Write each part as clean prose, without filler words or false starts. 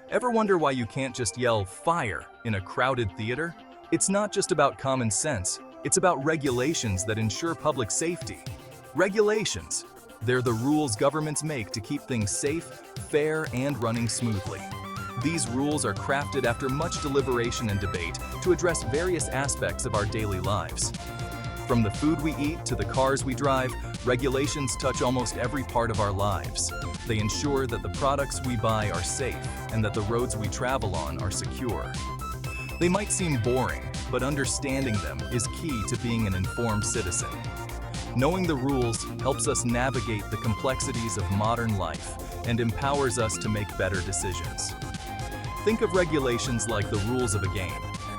Ever wonder why you can't just yell "fire" in a crowded theater? It's not just about common sense, it's about regulations that ensure public safety. Regulations. They're the rules governments make to keep things safe, fair, and running smoothly. These rules are crafted after much deliberation and debate to address various aspects of our daily lives. From the food we eat to the cars we drive, regulations touch almost every part of our lives. They ensure that the products we buy are safe and that the roads we travel on are secure. They might seem boring, but understanding them is key to being an informed citizen. Knowing the rules helps us navigate the complexities of modern life and empowers us to make better decisions. Think of regulations like the rules of a game.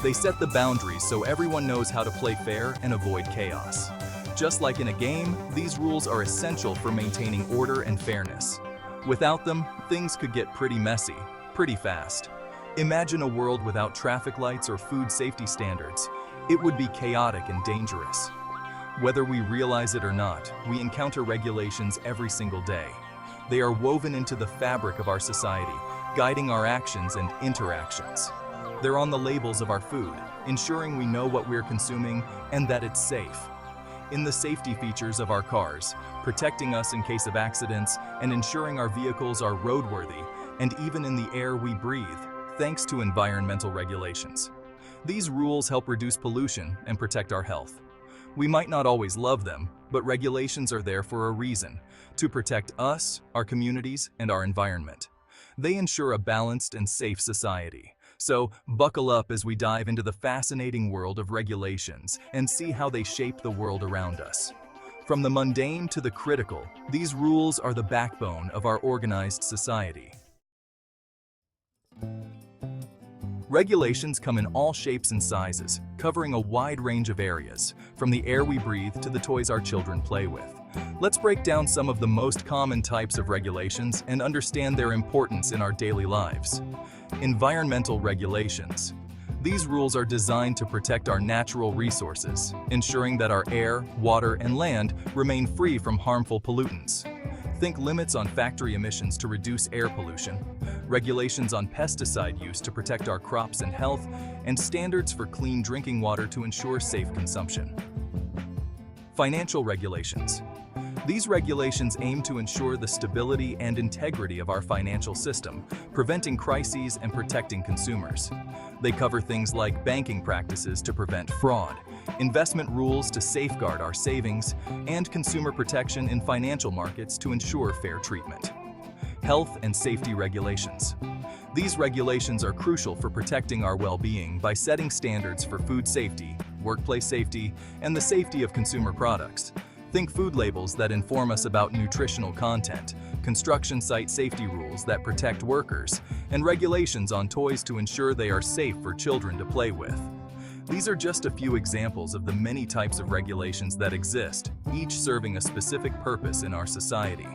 They set the boundaries so everyone knows how to play fair and avoid chaos. Just like in a game, these rules are essential for maintaining order and fairness. Without them, things could get pretty messy, pretty fast. Imagine a world without traffic lights or food safety standards. It would be chaotic and dangerous. Whether we realize it or not, we encounter regulations every single day. They are woven into the fabric of our society, guiding our actions and interactions. They're on the labels of our food, ensuring we know what we're consuming and that it's safe. In the safety features of our cars, protecting us in case of accidents and ensuring our vehicles are roadworthy, and even in the air we breathe, thanks to environmental regulations. These rules help reduce pollution and protect our health. We might not always love them, but regulations are there for a reason, to protect us, our communities, and our environment. They ensure a balanced and safe society. So, buckle up as we dive into the fascinating world of regulations and see how they shape the world around us. From the mundane to the critical, these rules are the backbone of our organized society. Regulations come in all shapes and sizes, covering a wide range of areas, from the air we breathe to the toys our children play with. Let's break down some of the most common types of regulations and understand their importance in our daily lives. Environmental regulations. These rules are designed to protect our natural resources, ensuring that our air, water, and land remain free from harmful pollutants. Think limits on factory emissions to reduce air pollution, regulations on pesticide use to protect our crops and health, and standards for clean drinking water to ensure safe consumption. Financial regulations. These regulations aim to ensure the stability and integrity of our financial system, preventing crises and protecting consumers. They cover things like banking practices to prevent fraud, investment rules to safeguard our savings, and consumer protection in financial markets to ensure fair treatment. Health and safety regulations. These regulations are crucial for protecting our well-being by setting standards for food safety, workplace safety, and the safety of consumer products. Think food labels that inform us about nutritional content, construction site safety rules that protect workers, and regulations on toys to ensure they are safe for children to play with. These are just a few examples of the many types of regulations that exist, each serving a specific purpose in our society.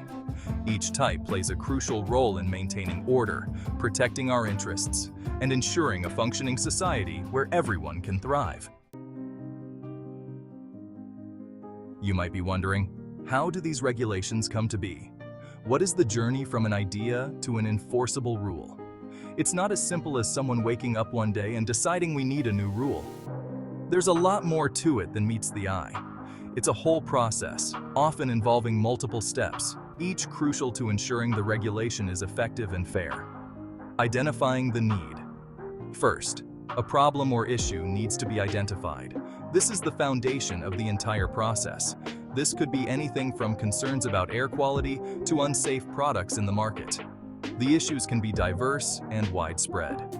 Each type plays a crucial role in maintaining order, protecting our interests, and ensuring a functioning society where everyone can thrive. You might be wondering, how do these regulations come to be? What is the journey from an idea to an enforceable rule? It's not as simple as someone waking up one day and deciding we need a new rule. There's a lot more to it than meets the eye. It's a whole process, often involving multiple steps, each crucial to ensuring the regulation is effective and fair. Identifying the need. First, a problem or issue needs to be identified. This is the foundation of the entire process. This could be anything from concerns about air quality to unsafe products in the market. The issues can be diverse and widespread.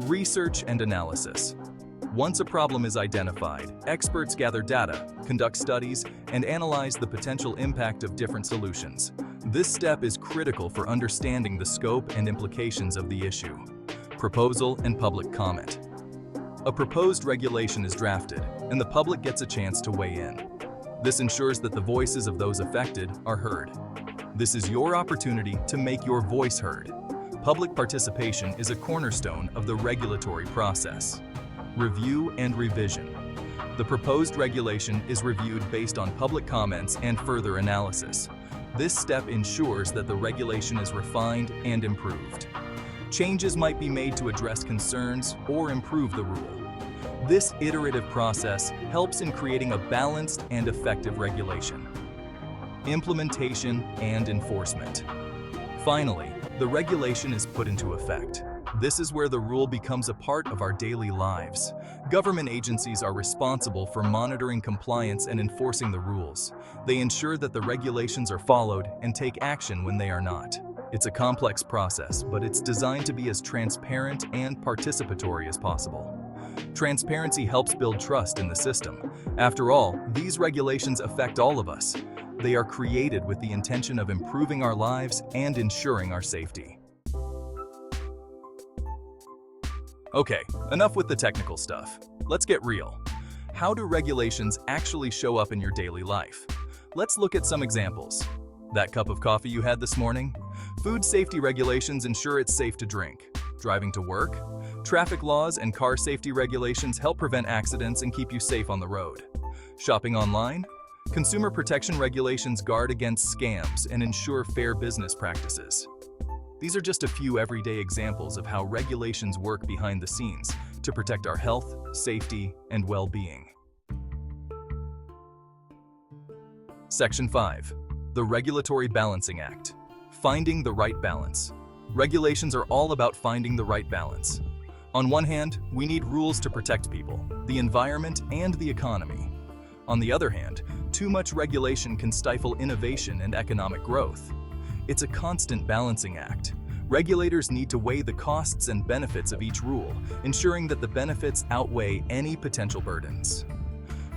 Research and analysis. Once a problem is identified, experts gather data, conduct studies, and analyze the potential impact of different solutions. This step is critical for understanding the scope and implications of the issue. Proposal and public comment. A proposed regulation is drafted, and the public gets a chance to weigh in. This ensures that the voices of those affected are heard. This is your opportunity to make your voice heard. Public participation is a cornerstone of the regulatory process. Review and revision. The proposed regulation is reviewed based on public comments and further analysis. This step ensures that the regulation is refined and improved. Changes might be made to address concerns or improve the rule. This iterative process helps in creating a balanced and effective regulation. Implementation and enforcement. Finally, the regulation is put into effect. This is where the rule becomes a part of our daily lives. Government agencies are responsible for monitoring compliance and enforcing the rules. They ensure that the regulations are followed and take action when they are not. It's a complex process, but it's designed to be as transparent and participatory as possible. Transparency helps build trust in the system. After all, these regulations affect all of us. They are created with the intention of improving our lives and ensuring our safety. Okay, enough with the technical stuff. Let's get real. How do regulations actually show up in your daily life? Let's look at some examples. That cup of coffee you had this morning? Food safety regulations ensure it's safe to drink. Driving to work? Traffic laws and car safety regulations help prevent accidents and keep you safe on the road. Shopping online? Consumer protection regulations guard against scams and ensure fair business practices. These are just a few everyday examples of how regulations work behind the scenes to protect our health, safety, and well-being. Section 5. The Regulatory Balancing Act. Finding the right balance. Regulations are all about finding the right balance. On one hand, we need rules to protect people, the environment, and the economy. On the other hand, too much regulation can stifle innovation and economic growth. It's a constant balancing act. Regulators need to weigh the costs and benefits of each rule, ensuring that the benefits outweigh any potential burdens.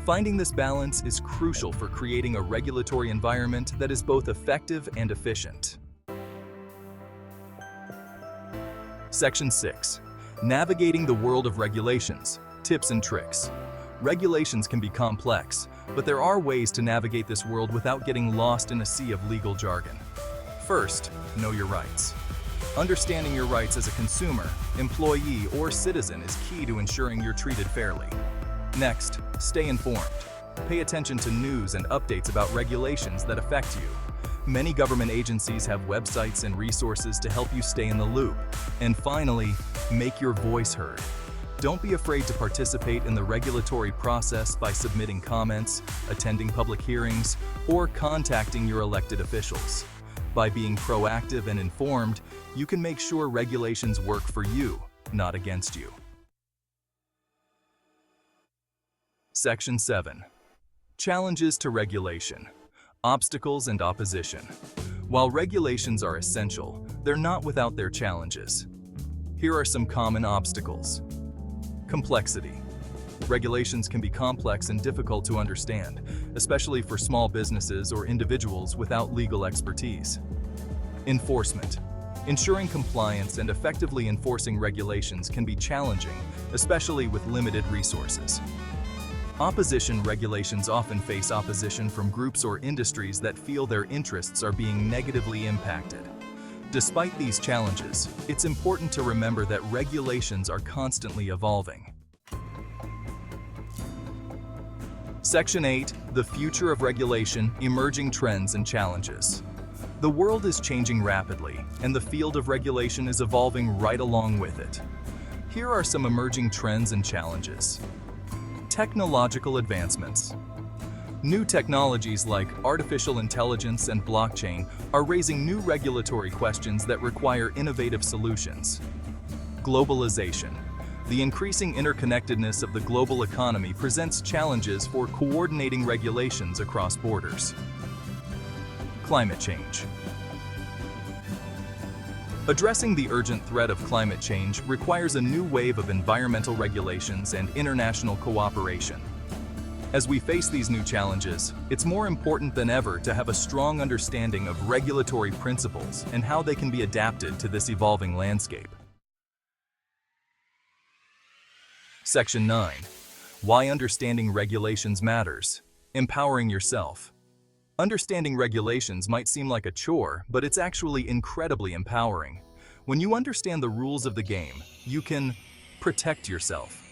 Finding this balance is crucial for creating a regulatory environment that is both effective and efficient. Section 6. Navigating the world of regulations. Tips and tricks. Regulations can be complex, but there are ways to navigate this world without getting lost in a sea of legal jargon. First, know your rights. Understanding your rights as a consumer, employee, or citizen is key to ensuring you're treated fairly. Next, stay informed. Pay attention to news and updates about regulations that affect you. Many government agencies have websites and resources to help you stay in the loop. And finally, make your voice heard. Don't be afraid to participate in the regulatory process by submitting comments, attending public hearings, or contacting your elected officials. By being proactive and informed, you can make sure regulations work for you, not against you. Section 7. Challenges to regulation. Obstacles and opposition. While regulations are essential, they're not without their challenges. Here are some common obstacles. Complexity. Regulations can be complex and difficult to understand, especially for small businesses or individuals without legal expertise. Enforcement. Ensuring compliance and effectively enforcing regulations can be challenging, especially with limited resources. Opposition. Regulations often face opposition from groups or industries that feel their interests are being negatively impacted. Despite these challenges, it's important to remember that regulations are constantly evolving. Section 8. The Future of Regulation, Emerging Trends and Challenges. The world is changing rapidly, and the field of regulation is evolving right along with it. Here are some emerging trends and challenges. Technological advancements. New technologies like artificial intelligence and blockchain are raising new regulatory questions that require innovative solutions. Globalization. The increasing interconnectedness of the global economy presents challenges for coordinating regulations across borders. Climate change. Addressing the urgent threat of climate change requires a new wave of environmental regulations and international cooperation. As we face these new challenges, it's more important than ever to have a strong understanding of regulatory principles and how they can be adapted to this evolving landscape. Section 9. Why understanding regulations matters. Empowering yourself. Understanding regulations might seem like a chore, but it's actually incredibly empowering. When you understand the rules of the game, you can protect yourself.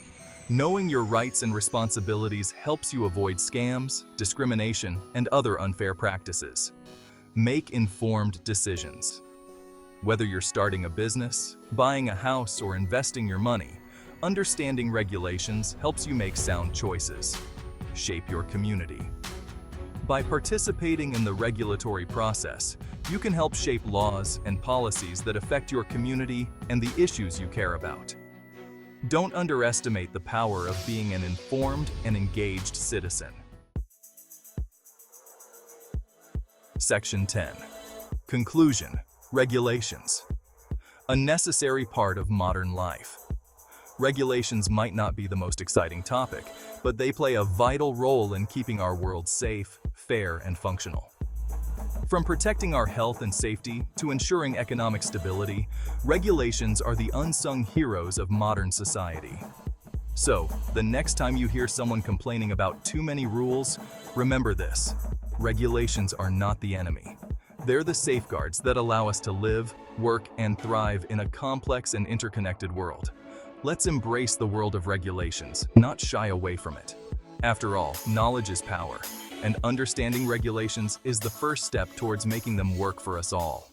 Knowing your rights and responsibilities helps you avoid scams, discrimination, and other unfair practices. Make informed decisions. Whether you're starting a business, buying a house, or investing your money, understanding regulations helps you make sound choices. Shape your community. By participating in the regulatory process, you can help shape laws and policies that affect your community and the issues you care about. Don't underestimate the power of being an informed and engaged citizen. Section 10. Conclusion. Regulations. A necessary part of modern life. Regulations might not be the most exciting topic, but they play a vital role in keeping our world safe, fair, and functional. From protecting our health and safety to ensuring economic stability, regulations are the unsung heroes of modern society. So, the next time you hear someone complaining about too many rules, remember this: regulations are not the enemy. They're the safeguards that allow us to live, work, and thrive in a complex and interconnected world. Let's embrace the world of regulations, not shy away from it. After all, knowledge is power, and understanding regulations is the first step towards making them work for us all.